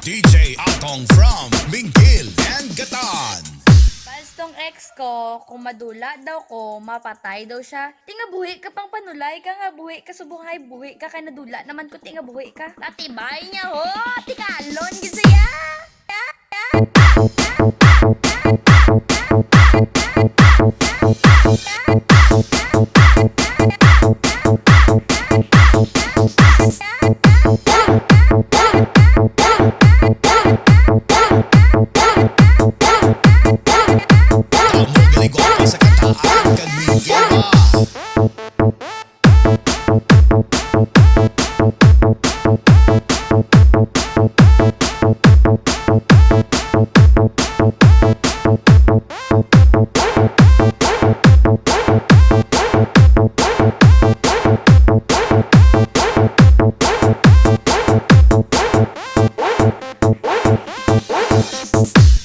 DJ Atong from Minggil and Gatan. Pastong ex ko, kung madula daw ko, mapatay daw siya. Tinga buhi ka pang panulay ka nga buhi ka subunghay buhi ka kay nadula naman ko tinga buhi ka. Tatibay niya ho, tikalon gisaya. Kamu galigote sa kataan kag Minggil ba?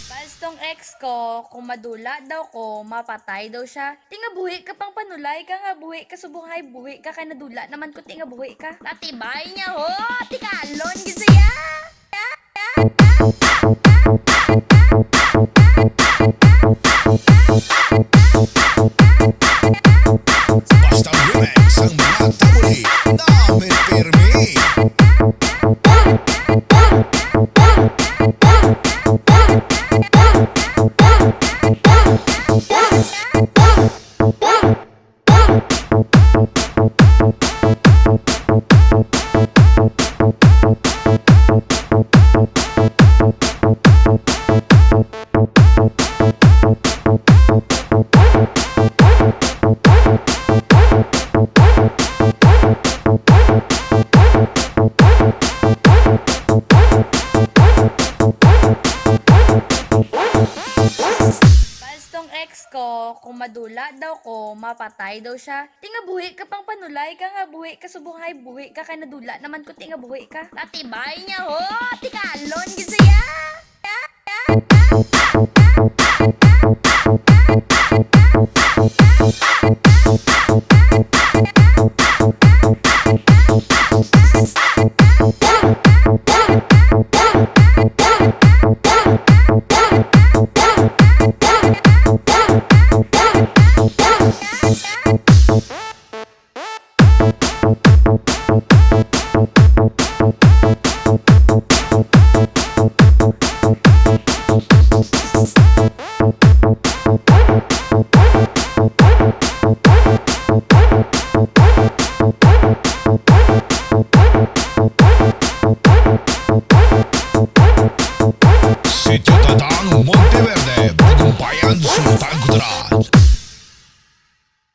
Pastong ex ko, kung madula daw ko, mapatay daw siya. Tinga buhi ka pang panulay ka nga buhi ka subunghay buhi ka kay nadula naman ko tinga buhi ka. Tatibay niya ho, tikalon gisaya. Basta remix ang mga tabuli namin pirmi. Pastong ex ko, kung madula daw ko, mapatay daw siya. Tinga buhi ka pang panulay ka nga buhi ka subunghay buhi ka kay nadula naman ko tinga buhi ka. Tatibay niya ho, tikalon gisaya. Sitio Tatang, Monteverde, Bagong Bayan, Sultan Kudarat.